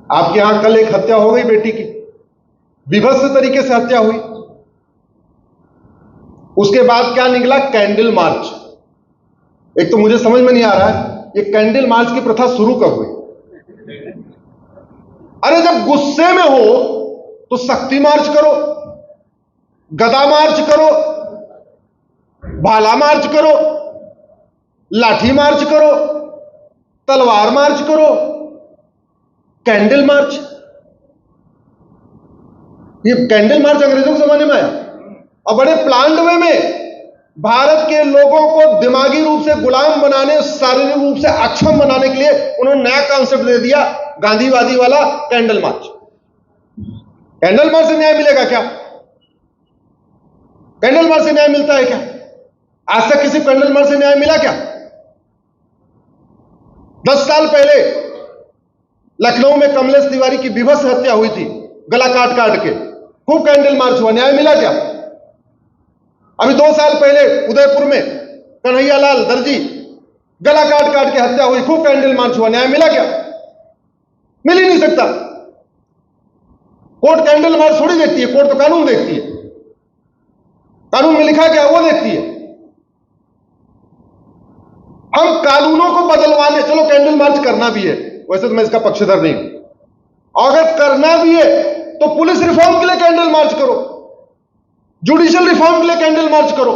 आपके यहां कल एक हत्या हो गई बेटी की, विभत्स तरीके से हत्या हुई। उसके बाद क्या निकला? Candle march. एक तो मुझे समझ में नहीं आ रहा है ये कैंडल मार्च की प्रथा शुरू कब हुई? अरे जब गुस्से में हो तो शक्ति मार्च करो, गदा मार्च करो, भाला मार्च करो, लाठी मार्च करो, तलवार मार्च करो, कैंडल मार्च। ये कैंडल मार्च अंग्रेजों के जमाने में आया और बड़े प्लान्ड वे में भारत के लोगों को दिमागी रूप से गुलाम बनाने, शारीरिक रूप से अक्षम बनाने के लिए उन्होंने नया कॉन्सेप्ट दे दिया, गांधीवादी वाला कैंडल मार्च। कैंडल मार्च से न्याय मिलेगा क्या? कैंडल मार्च से न्याय मिलता है क्या? आज तक किसी कैंडल मार्च से न्याय मिला क्या? 10 साल पहले लखनऊ में कमलेश तिवारी की विभत्स हत्या हुई थी, गला काट काट के, खूब कैंडल मार्च हुआ, न्याय मिला क्या? अभी 2 साल पहले उदयपुर में कन्हैयालाल दर्जी गला काट काट के हत्या हुई, खूब कैंडल मार्च हुआ, न्याय मिला क्या? मिल ही नहीं सकता। कोर्ट कैंडल मार्च थोड़ी देखती है, कोर्ट तो कानून देखती है। कानून में लिखा क्या वो देखती है। हम कानूनों को बदलवाने, चलो कैंडल मार्च करना भी है, वैसे तो मैं इसका पक्षधर नहीं हूं, अगर करना भी है तो पुलिस रिफॉर्म के लिए कैंडल मार्च करो, जुडिशियल रिफॉर्म के लिए कैंडल मार्च करो,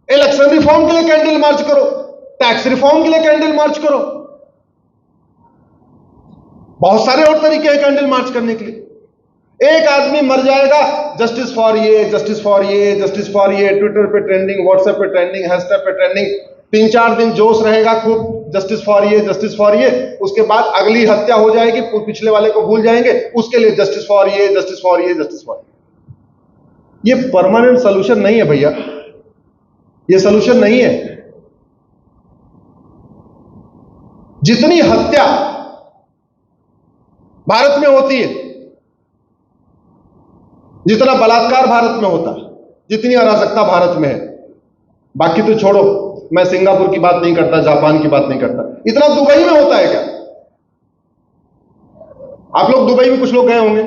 इलेक्शन रिफॉर्म के लिए कैंडल मार्च करो, टैक्स रिफॉर्म के लिए कैंडल मार्च करो। बहुत सारे और तरीके हैं कैंडल मार्च करने के लिए। एक आदमी मर जाएगा, जस्टिस फॉर ये, जस्टिस फॉर ये, जस्टिस फॉर ये, ट्विटर पे ट्रेंडिंग, व्हाट्सएप पे ट्रेंडिंग, हैशटैग पे ट्रेंडिंग, 3-4 दिन जोश रहेगा खूब, जस्टिस फॉर ये, जस्टिस फॉर ये। उसके बाद अगली हत्या हो जाएगी, पिछले वाले को भूल जाएंगे, उसके लिए जस्टिस फॉर ये, जस्टिस फॉर ये, जस्टिस फॉर ये। परमानेंट सोल्यूशन नहीं है भैया, ये सोल्यूशन नहीं है। जितनी हत्या भारत में होती है, जितना बलात्कार भारत में होता है, जितनी अराजकता भारत में है, बाकी तो छोड़ो, मैं सिंगापुर की बात नहीं करता, जापान की बात नहीं करता, इतना दुबई में होता है क्या? आप लोग दुबई में कुछ लोग गए होंगे,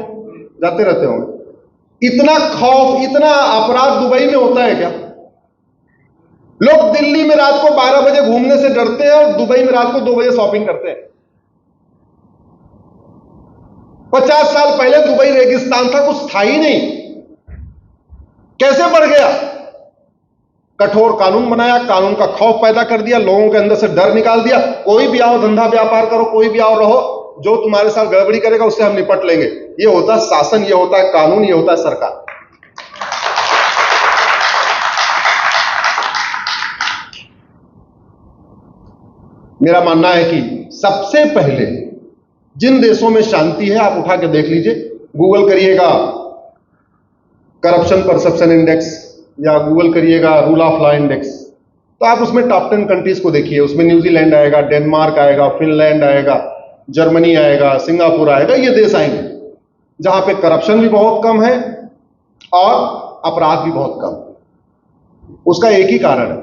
जाते रहते होंगे। इतना खौफ, इतना अपराध दुबई में होता है क्या? लोग दिल्ली में रात को 12 बजे घूमने से डरते हैं और दुबई में रात को 2 बजे शॉपिंग करते हैं। 50 साल पहले दुबई रेगिस्तान था, कुछ था ही नहीं, कैसे बढ़ गया? कठोर कानून बनाया, कानून का खौफ पैदा कर दिया, लोगों के अंदर से डर निकाल दिया। कोई भी आओ, धंधा व्यापार करो, कोई भी आओ रहो, जो तुम्हारे साथ गड़बड़ी करेगा उससे हम निपट लेंगे। ये होता है शासन, ये होता है कानून, ये होता है सरकार। मेरा मानना है कि सबसे पहले जिन देशों में शांति है, आप उठा के देख लीजिए, गूगल करिएगा करप्शन परसेप्शन इंडेक्स या गूगल करिएगा रूल ऑफ लॉ इंडेक्स, तो आप उसमें टॉप 10 कंट्रीज को देखिए। उसमें न्यूजीलैंड आएगा, डेनमार्क आएगा, फिनलैंड आएगा, जर्मनी आएगा, सिंगापुर आएगा। ये देश आएंगे जहां पे करप्शन भी बहुत कम है और अपराध भी बहुत कम। उसका एक ही कारण है,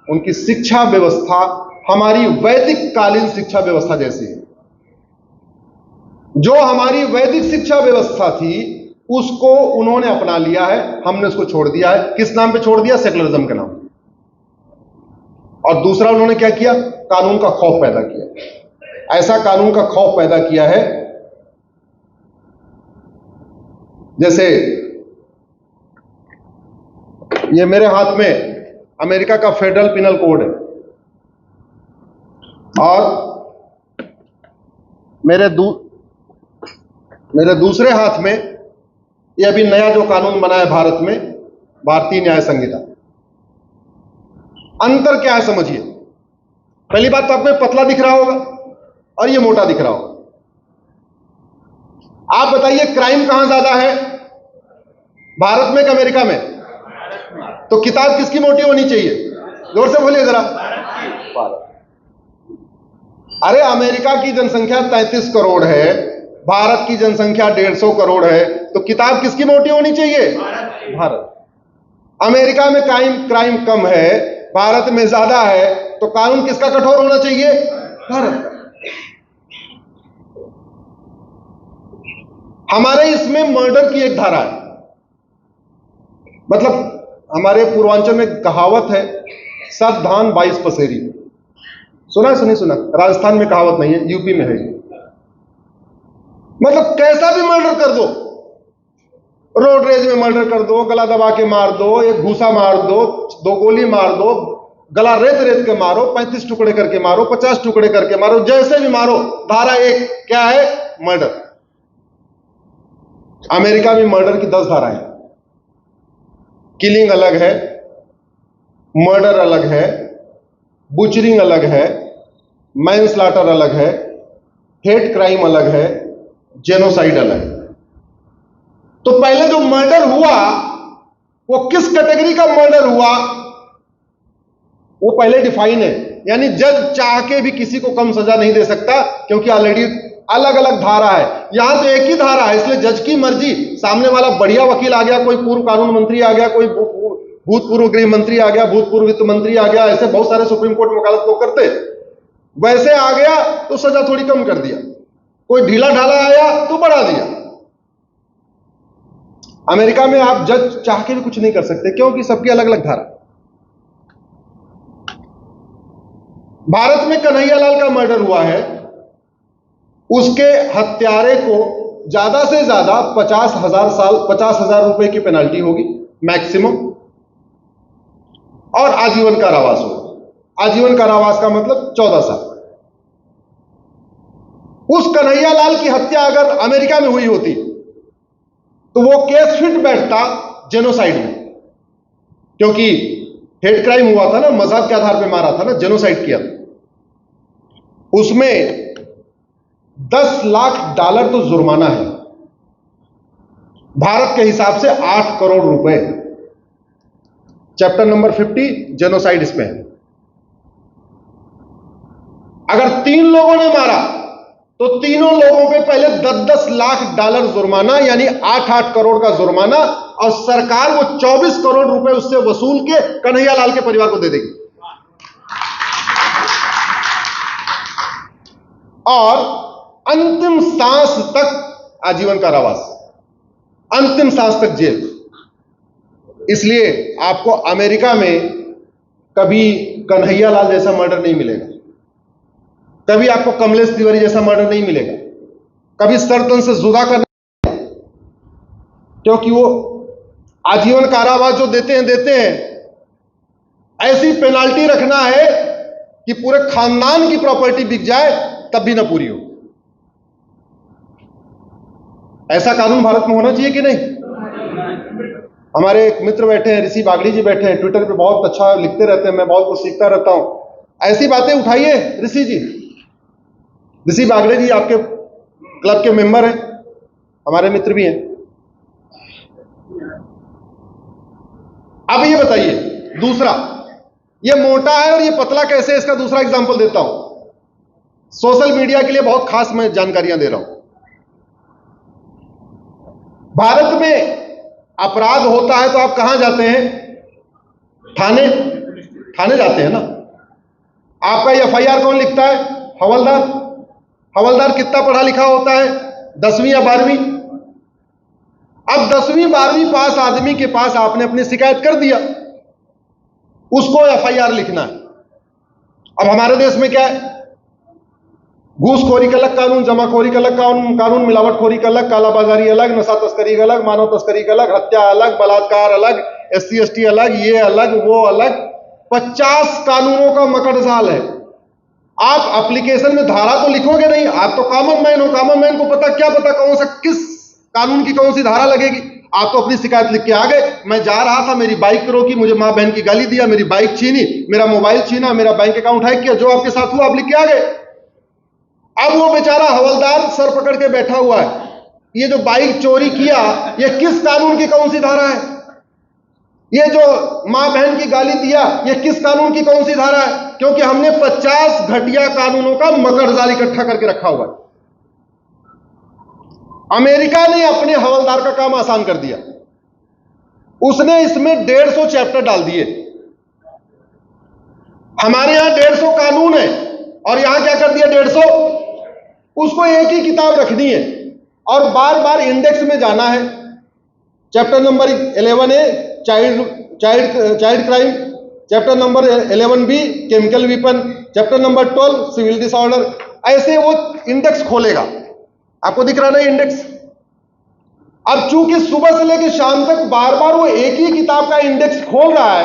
उनकी शिक्षा व्यवस्था हमारी वैदिक कालीन शिक्षा व्यवस्था जैसी है। जो हमारी वैदिक शिक्षा व्यवस्था थी उसको उन्होंने अपना लिया है, हमने उसको छोड़ दिया है। किस नाम पे छोड़ दिया? सेकुलरिज्म के नाम। और दूसरा उन्होंने क्या किया? कानून का खौफ पैदा किया। ऐसा कानून का खौफ पैदा किया है जैसे ये मेरे हाथ में अमेरिका का फेडरल पिनल कोड है और मेरे दूसरे हाथ में ये अभी नया जो कानून बना है भारत में, भारतीय न्याय संहिता। अंतर क्या है समझिए। पहली बात तो आपको पतला दिख रहा होगा और ये मोटा दिख रहा होगा। आप बताइए क्राइम कहां ज्यादा है, भारत में कि अमेरिका में? तो किताब किसकी मोटी होनी चाहिए? जोर से बोलिए जरा। भारत। अरे अमेरिका की जनसंख्या 33 करोड़ है, भारत की जनसंख्या 150 करोड़ है, तो किताब किसकी मोटी होनी चाहिए? भारत। अमेरिका में क्राइम कम है, भारत में ज्यादा है, तो कानून किसका कठोर होना चाहिए? भारत का। हमारे इसमें मर्डर की एक धारा है। मतलब हमारे पूर्वांचल में कहावत है, सब धान 22 पसेरी। सुना है सुनी सुना? राजस्थान में कहावत नहीं है, यूपी में है। मतलब कैसा भी मर्डर कर दो, रोड रेज में मर्डर कर दो, गला दबा के मार दो, एक घूसा मार दो, 2 गोली मार दो, गला रेत रेत के मारो, 35 टुकड़े करके मारो, 50 टुकड़े करके मारो, जैसे भी मारो, धारा एक क्या है? मर्डर। अमेरिका में मर्डर की 10 धाराएं। किलिंग अलग है, मर्डर अलग है, बुचरिंग अलग है, मैनस्लॉटर अलग है, हेट क्राइम अलग है, जेनोसाइड अलग है। तो पहले जो मर्डर हुआ वो किस कैटेगरी का मर्डर हुआ वो पहले डिफाइन है। यानी जज चाह के भी किसी को कम सजा नहीं दे सकता, क्योंकि ऑलरेडी अलग अलग धारा है। यहां तो एक ही धारा है, इसलिए जज की मर्जी। सामने वाला बढ़िया वकील आ गया, कोई पूर्व कानून मंत्री आ गया, कोई भूतपूर्व गृह मंत्री आ गया, भूतपूर्व वित्त मंत्री आ गया, ऐसे बहुत सारे सुप्रीम कोर्ट में वकालत लोग करते, वैसे आ गया तो सजा थोड़ी कम कर दिया, कोई ढीला ढाला आया तो बढ़ा दिया। अमेरिका में आप जज चाह के भी कुछ नहीं कर सकते, क्योंकि सबकी अलग अलग धारा। भारत में कन्हैयालाल का मर्डर हुआ है, उसके हत्यारे को ज्यादा से ज्यादा 50,000 रुपए की पेनाल्टी होगी मैक्सिमम, और आजीवन कारावास होगा। आजीवन कारावास का मतलब 14 साल। उस कन्हैयालाल की हत्या अगर अमेरिका में हुई होती तो वो केस फिट बैठता जेनोसाइड में, क्योंकि हेट क्राइम हुआ था ना, मजहब के आधार पर मारा था ना, जेनोसाइड किया। उसमें $10 लाख तो जुर्माना है, भारत के हिसाब से 8 करोड़ रुपए। चैप्टर नंबर 50 जेनोसाइड इसमें है। अगर 3 लोगों ने मारा तो तीनों लोगों पे पहले $10 लाख जुर्माना, यानी 8 करोड़ का जुर्माना, और सरकार वो 24 करोड़ रुपए उससे वसूल के कन्हैयालाल के परिवार को दे देगी। और अंतिम सांस तक आजीवन कारावास, अंतिम सांस तक जेल। इसलिए आपको अमेरिका में कभी कन्हैयालाल जैसा मर्डर नहीं मिलेगा, कभी आपको कमलेश तिवारी जैसा मर्डर नहीं मिलेगा, कभी सरतन से जुदा करना, क्योंकि वो आजीवन कारावास जो देते हैं, ऐसी पेनाल्टी रखना है कि पूरे खानदान की प्रॉपर्टी बिक जाए तब भी ना पूरी हो। ऐसा कानून भारत में होना चाहिए कि नहीं? हमारे एक मित्र बैठे हैं, ऋषि बागड़ी जी बैठे हैं, ट्विटर पे बहुत अच्छा लिखते रहते हैं, मैं बहुत कुछ सीखता रहता हूं। ऐसी बातें उठाइए ऋषि जी। ऋषि बागड़ी जी आपके क्लब के मेंबर हैं, हमारे मित्र भी हैं। अब ये बताइए, दूसरा, ये मोटा है और ये पतला कैसे है, इसका दूसरा एग्जांपल देता हूं। सोशल मीडिया के लिए बहुत खास मैं जानकारियां दे रहा हूं। भारत में अपराध होता है तो आप कहां जाते हैं? थाने जाते हैं ना। आपका एफआईआर कौन लिखता है? हवलदार। हवलदार कितना पढ़ा लिखा होता है? 10वीं या 12वीं। अब 10वीं 12वीं पास आदमी के पास आपने अपनी शिकायत कर दिया, उसको एफआईआर लिखना है। अब हमारे देश में क्या है? घूसखोरी का अलग कानून, जमाखोरी का अलग कानून, मिलावटखोरी का अलग, कालाबाजारी अलग, नशा तस्करी का अलग, मानव तस्करी का अलग, हत्या अलग, बलात्कार अलग, SC ST अलग, ये अलग वो अलग, 50 कानूनों का मकड़जाल है। आप एप्लीकेशन में धारा तो लिखोगे नहीं, आप तो कॉमन मैन हो, कॉमन मैन को पता क्या पता कौन सा किस कानून की कौन सी धारा लगेगी। आप तो अपनी शिकायत लिख के आ गए, मैं जा रहा था, मेरी बाइक रोकी, मुझे मां बहन की गाली दिया, मेरी बाइक छीनी, मेरा मोबाइल छीना, मेरा बैंक अकाउंट हैक किया, जो आपके साथ हुआ आप लिख के आ गए। अब वो बेचारा हवलदार सर पकड़ के बैठा हुआ है, ये जो बाइक चोरी किया ये किस कानून की कौन सी धारा है? ये जो मां बहन की गाली दिया ये किस कानून की कौन सी धारा है? क्योंकि हमने 50 घटिया कानूनों का मकड़जाल इकट्ठा करके रखा हुआ है। अमेरिका ने अपने हवलदार का काम आसान कर दिया, उसने इसमें 150 चैप्टर डाल दिए। हमारे यहां 150 कानून है और यहां क्या कर दिया? 150। उसको एक ही किताब रखनी है और बार बार इंडेक्स में जाना है। Chapter number 11A child crime, chapter number 11B chemical weapon, chapter number 12 civil disorder, ऐसे वो इंडेक्स खोलेगा। आपको दिख रहा ना इंडेक्स? अब चूंकि सुबह से लेकर शाम तक बार बार वो एक ही किताब का इंडेक्स खोल रहा है,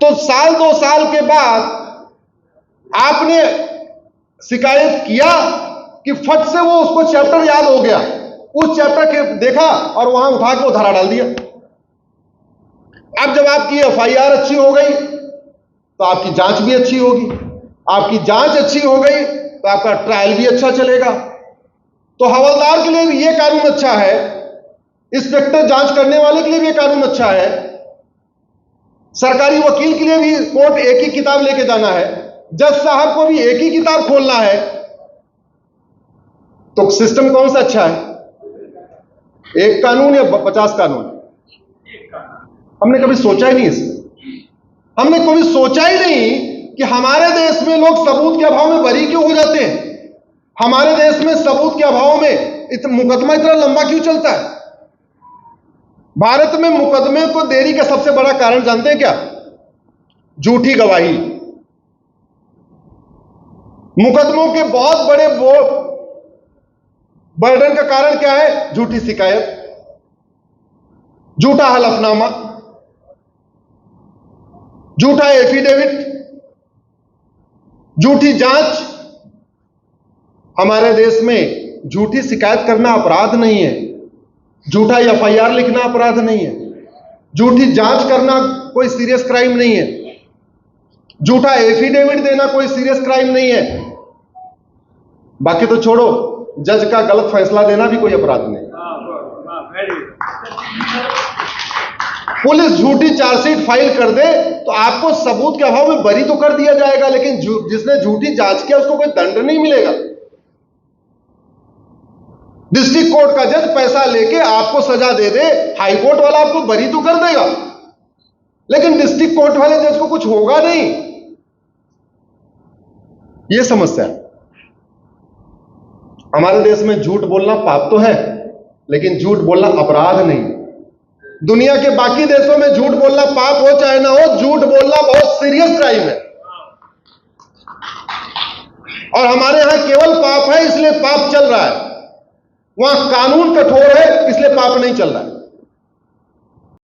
तो साल 2 साल के बाद आपने शिकायत किया कि फट से वो उसको चैप्टर याद हो गया, उस चैप्टर के देखा और वहां उठा के वो धारा डाल दिया। अब जब आपकी FIR अच्छी हो गई तो आपकी जांच भी अच्छी होगी, आपकी जांच अच्छी हो गई तो आपका ट्रायल भी अच्छा चलेगा। तो हवलदार के लिए भी ये कानून अच्छा है, इंस्पेक्टर जांच करने वाले के लिए भी ये कानून अच्छा है, सरकारी वकील के लिए भी कोर्ट एक ही किताब लेके जाना है, जज साहब को भी एक ही किताब खोलना है। तो सिस्टम कौन सा अच्छा है? एक कानून या 50 कानून? हमने कभी सोचा ही नहीं इसमें। हमने कभी सोचा ही नहीं कि हमारे देश में लोग सबूत के अभाव में बरी क्यों हो जाते हैं। हमारे देश में सबूत के अभाव में मुकदमा इतना लंबा क्यों चलता है। भारत में मुकदमे को देरी का सबसे बड़ा कारण जानते हैं क्या? झूठी गवाही। मुकदमों के बहुत बड़े बर्डन का कारण क्या है? झूठी शिकायत, झूठा हलफनामा, झूठा एफिडेविट, झूठी जांच। हमारे देश में झूठी शिकायत करना अपराध नहीं है, झूठा FIR लिखना अपराध नहीं है, झूठी जांच करना कोई सीरियस क्राइम नहीं है, झूठा एफिडेविट देना कोई सीरियस क्राइम नहीं है। बाकी तो छोड़ो, जज का गलत फैसला देना भी कोई अपराध नहीं। पुलिस झूठी चार्जशीट फाइल कर दे तो आपको सबूत के अभाव में बरी तो कर दिया जाएगा, लेकिन जिसने झूठी जांच किया उसको कोई दंड नहीं मिलेगा। डिस्ट्रिक्ट कोर्ट का जज पैसा लेके आपको सजा दे दे, हाई कोर्ट वाला आपको बरी तो कर देगा, लेकिन डिस्ट्रिक्ट कोर्ट वाले जज को कुछ होगा नहीं। यह समस्या है। हमारे देश में झूठ बोलना पाप तो है, लेकिन झूठ बोलना अपराध नहीं। दुनिया के बाकी देशों में झूठ बोलना पाप हो चाहे ना हो, झूठ बोलना बहुत सीरियस क्राइम है। और हमारे यहां केवल पाप है इसलिए पाप चल रहा है, वहां कानून कठोर है इसलिए पाप नहीं चल रहा है।